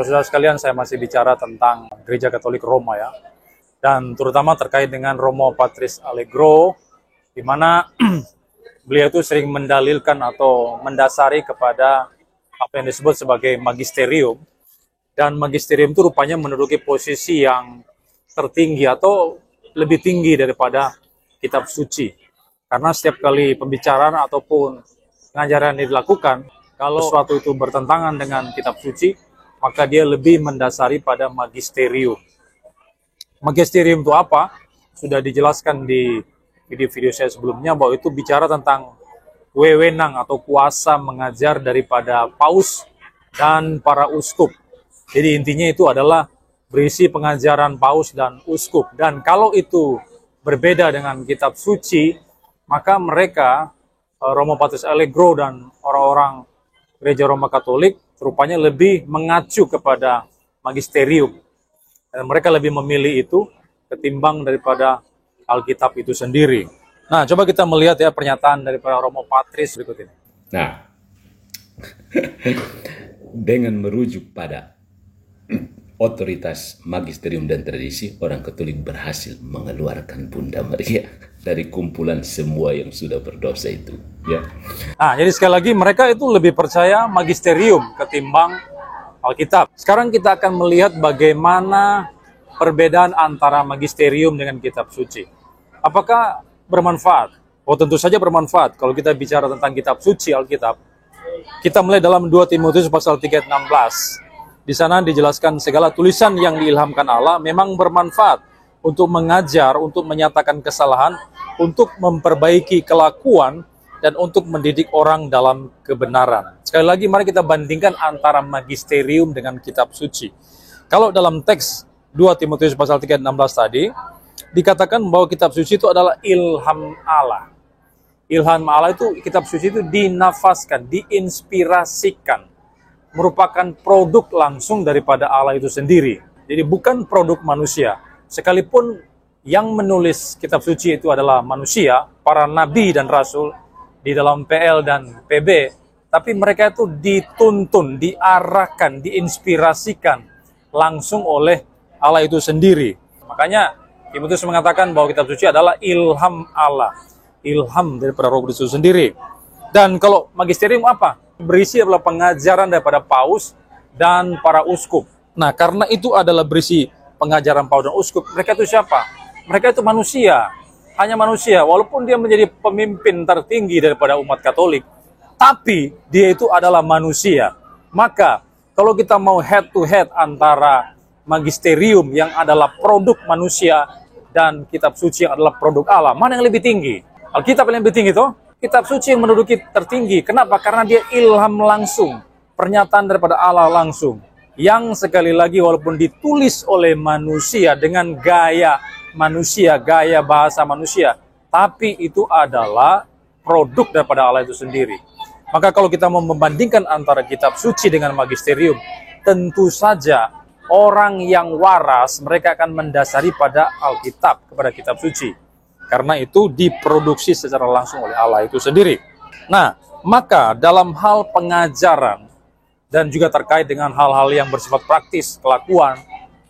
Saudara sekalian, saya masih bicara tentang Gereja Katolik Roma ya, dan terutama terkait dengan Romo Patris Allegro, di mana beliau itu sering mendalilkan atau mendasari kepada apa yang disebut sebagai magisterium, dan magisterium itu rupanya menduduki posisi yang tertinggi atau lebih tinggi daripada kitab suci, karena setiap kali pembicaraan ataupun pengajaran yang dilakukan, kalau sesuatu itu bertentangan dengan kitab suci, maka dia lebih mendasari pada magisterium. Magisterium itu apa? Sudah dijelaskan di video-video saya sebelumnya, bahwa itu bicara tentang wewenang atau kuasa mengajar daripada paus dan para uskup. Jadi intinya itu adalah berisi pengajaran paus dan uskup. Dan kalau itu berbeda dengan kitab suci, maka mereka, Romo Patris Allegro dan orang-orang Gereja Roma Katolik, rupanya lebih mengacu kepada magisterium. Dan mereka lebih memilih itu ketimbang daripada Alkitab itu sendiri. Nah, coba kita melihat ya pernyataan daripada Romo Patris berikut ini. Nah, dengan merujuk pada otoritas magisterium dan tradisi, orang Katolik berhasil mengeluarkan Bunda Maria dari kumpulan semua yang sudah berdosa itu. Ya. Nah, jadi sekali lagi mereka itu lebih percaya magisterium ketimbang Alkitab. Sekarang kita akan melihat bagaimana perbedaan antara magisterium dengan kitab suci. Apakah bermanfaat? Oh, tentu saja bermanfaat. Kalau kita bicara tentang kitab suci Alkitab, kita mulai dalam 2 Timotius pasal 3 ayat 16. Di sana dijelaskan segala tulisan yang diilhamkan Allah memang bermanfaat untuk mengajar, untuk menyatakan kesalahan, untuk memperbaiki kelakuan, dan untuk mendidik orang dalam kebenaran. Sekali lagi, mari kita bandingkan antara magisterium dengan kitab suci. Kalau dalam teks 2 Timotius pasal 3 ayat 16 tadi, dikatakan bahwa kitab suci itu adalah ilham Allah. Ilham Allah itu, kitab suci itu dinafaskan, diinspirasikan, merupakan produk langsung daripada Allah itu sendiri. Jadi bukan produk manusia. Sekalipun yang menulis kitab suci itu adalah manusia, para nabi dan rasul di dalam PL dan PB, tapi mereka itu dituntun, diarahkan, diinspirasikan langsung oleh Allah itu sendiri. Makanya Timotius mengatakan bahwa kitab suci adalah ilham Allah, ilham daripada Roh Kudus itu sendiri. Dan kalau magisterium apa? Berisi adalah pengajaran daripada paus dan para uskup. Nah, karena itu adalah berisi pengajaran paus dan uskup, mereka itu siapa? Mereka itu manusia, hanya manusia. Walaupun dia menjadi pemimpin tertinggi daripada umat Katolik, tapi dia itu adalah manusia. Maka, kalau kita mau head to head antara magisterium yang adalah produk manusia dan kitab suci yang adalah produk Allah, mana yang lebih tinggi? Alkitab yang lebih tinggi toh? Kitab suci yang menduduki tertinggi. Kenapa? Karena dia ilham langsung, pernyataan daripada Allah langsung, yang sekali lagi walaupun ditulis oleh manusia dengan gaya manusia, gaya bahasa manusia, tapi itu adalah produk daripada Allah itu sendiri. Maka kalau kita mau membandingkan antara kitab suci dengan magisterium, tentu saja orang yang waras mereka akan mendasari pada Alkitab, kepada kitab suci. Karena itu diproduksi secara langsung oleh Allah itu sendiri. Nah, maka dalam hal pengajaran dan juga terkait dengan hal-hal yang bersifat praktis, kelakuan,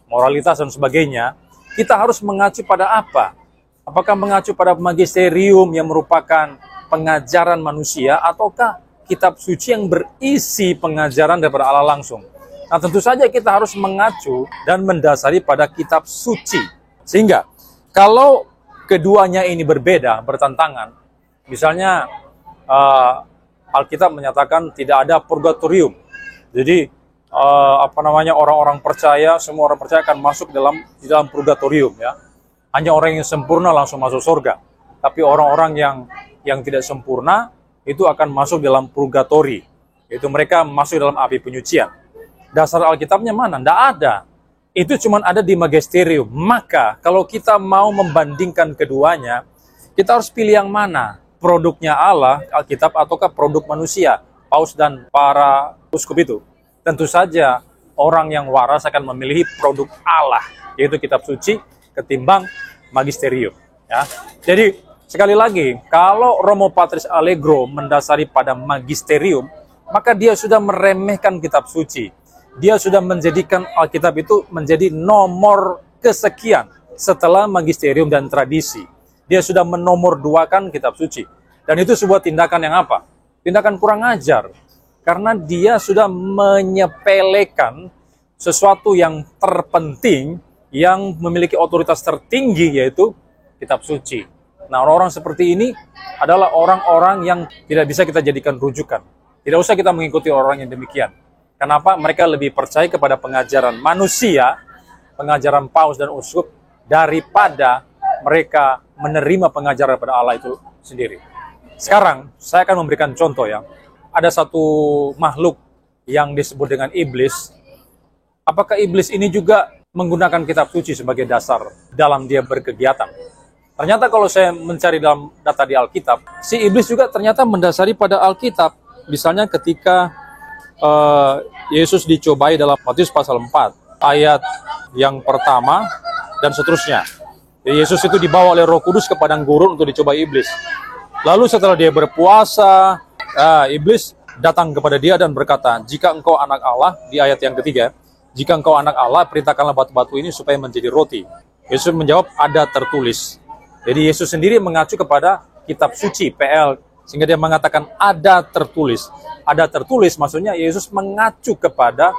moralitas dan sebagainya, kita harus mengacu pada apa? Apakah mengacu pada magisterium yang merupakan pengajaran manusia, ataukah kitab suci yang berisi pengajaran daripada Allah langsung? Nah, tentu saja kita harus mengacu dan mendasari pada kitab suci. Sehingga kalau keduanya ini berbeda, bertentangan. Misalnya Alkitab menyatakan tidak ada purgatorium. Jadi orang-orang percaya, semua orang percaya akan masuk di dalam purgatorium ya. Hanya orang yang sempurna langsung masuk surga. Tapi orang-orang yang tidak sempurna itu akan masuk dalam purgatori. Itu mereka masuk dalam api penyucian. Dasar Alkitabnya mana? Tidak ada. Itu cuma ada di magisterium. Maka kalau kita mau membandingkan keduanya, kita harus pilih yang mana? Produknya Allah, Alkitab, ataukah produk manusia, paus dan para uskup itu? Tentu saja orang yang waras akan memilih produk Allah, yaitu kitab suci, ketimbang magisterium. Ya. Jadi sekali lagi, kalau Romo Patris Allegro mendasari pada magisterium, maka dia sudah meremehkan kitab suci. dia sudah menjadikan Alkitab itu menjadi nomor kesekian setelah magisterium dan tradisi. Dia sudah menomorduakan kitab suci. Dan itu sebuah tindakan yang apa? Tindakan kurang ajar. Karena dia sudah menyepelekan sesuatu yang terpenting, yang memiliki otoritas tertinggi, yaitu kitab suci. Nah, orang-orang seperti ini adalah orang-orang yang tidak bisa kita jadikan rujukan. Tidak usah kita mengikuti orang yang demikian. Kenapa? Mereka lebih percaya kepada pengajaran manusia, pengajaran paus dan uskup, daripada mereka menerima pengajaran pada Allah itu sendiri. Sekarang, saya akan memberikan contoh ya. Ada satu makhluk yang disebut dengan iblis. Apakah iblis ini juga menggunakan kitab suci sebagai dasar dalam dia berkegiatan? Ternyata kalau saya mencari dalam data di Alkitab, si iblis juga ternyata mendasari pada Alkitab. Misalnya ketika Yesus dicobai dalam Matius pasal 4, ayat yang pertama dan seterusnya. Yesus itu dibawa oleh Roh Kudus ke padang gurun untuk dicobai iblis. Lalu setelah dia berpuasa, iblis datang kepada dia dan berkata, jika engkau anak Allah, di ayat yang ketiga, jika engkau anak Allah, perintahkanlah batu-batu ini supaya menjadi roti. Yesus menjawab, ada tertulis. Jadi Yesus sendiri mengacu kepada kitab suci, PL, sehingga dia mengatakan ada tertulis. Ada tertulis maksudnya Yesus mengacu kepada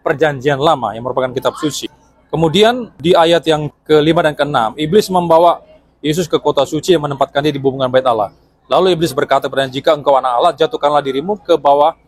perjanjian lama yang merupakan kitab suci. Kemudian di ayat yang ke-5 dan ke-6, iblis membawa Yesus ke kota suci yang menempatkan dia di bumbungan bait Allah. Lalu iblis berkata kepadanya, jika engkau anak Allah, jatuhkanlah dirimu ke bawah,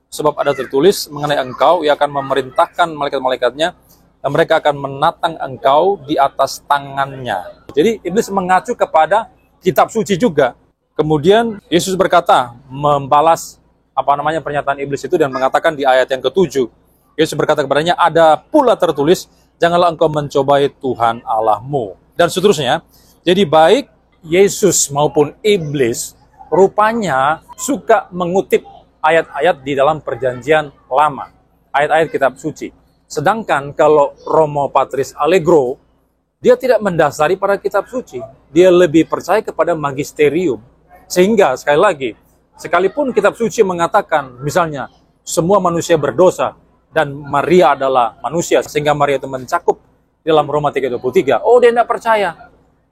sebab ada tertulis mengenai engkau, ia akan memerintahkan malaikat-malaikatnya, dan mereka akan menatang engkau di atas tangannya. Jadi iblis mengacu kepada kitab suci juga. Kemudian Yesus berkata, membalas pernyataan iblis itu dan mengatakan di ayat yang ke-7. Yesus berkata kepadanya, ada pula tertulis, janganlah engkau mencobai Tuhan Allahmu. Dan seterusnya. Jadi baik Yesus maupun iblis rupanya suka mengutip ayat-ayat di dalam perjanjian lama. Ayat-ayat kitab suci. Sedangkan kalau Romo Patris Allegro, dia tidak mendasari pada kitab suci. Dia lebih percaya kepada magisterium. Sehingga, sekali lagi, sekalipun kitab suci mengatakan, misalnya, semua manusia berdosa, dan Maria adalah manusia, sehingga Maria itu mencakup dalam Roma 3:23. Oh, dia tidak percaya.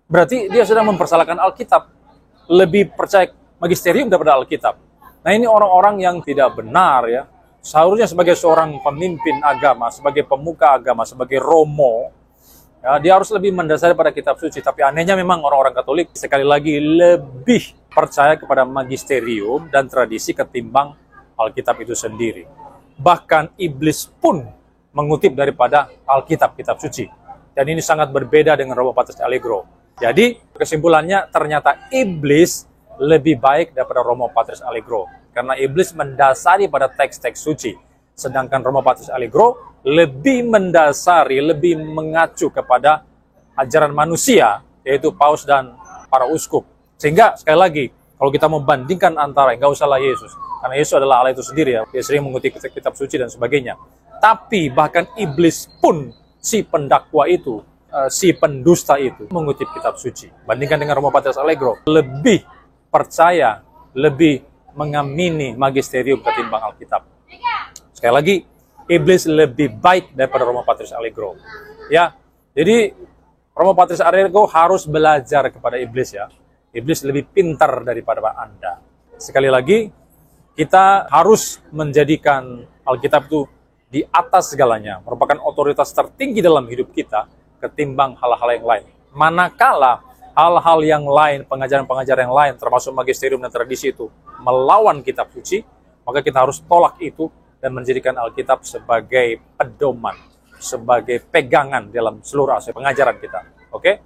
Berarti dia sudah mempersalahkan Alkitab. Lebih percaya magisterium daripada Alkitab. Nah, ini orang-orang yang tidak benar ya. Seharusnya sebagai seorang pemimpin agama, sebagai pemuka agama, sebagai romo, ya, dia harus lebih mendasari pada kitab suci. Tapi anehnya memang orang-orang Katolik sekali lagi lebih percaya kepada magisterium dan tradisi ketimbang Alkitab itu sendiri. Bahkan iblis pun mengutip daripada Alkitab, kitab suci. Dan ini sangat berbeda dengan Romo Patris Allegro. Jadi kesimpulannya ternyata iblis lebih baik daripada Romo Patris Allegro. Karena iblis mendasari pada teks-teks suci. Sedangkan Romo Patris Allegro lebih mendasari, lebih mengacu kepada ajaran manusia, yaitu paus dan para uskup. Sehingga, sekali lagi, kalau kita membandingkan antara, nggak usahlah Yesus. Karena Yesus adalah Allah itu sendiri ya. Dia sering mengutip kitab suci dan sebagainya. Tapi bahkan iblis pun, si pendakwa itu, si pendusta itu, mengutip kitab suci. Bandingkan dengan Romo Patris Allegro, lebih percaya, lebih mengamini magisterium ketimbang Alkitab. Sekali lagi, iblis lebih baik daripada Romo Patris Allegro. Ya, jadi Romo Patris Allegro harus belajar kepada iblis ya. Iblis lebih pintar daripada Anda. Sekali lagi, kita harus menjadikan Alkitab itu di atas segalanya, merupakan otoritas tertinggi dalam hidup kita ketimbang hal-hal yang lain. Manakala hal-hal yang lain, pengajaran-pengajaran yang lain, termasuk magisterium dan tradisi itu, melawan kitab suci, maka kita harus tolak itu dan menjadikan Alkitab sebagai pedoman, sebagai pegangan dalam seluruh aspek pengajaran kita. Oke?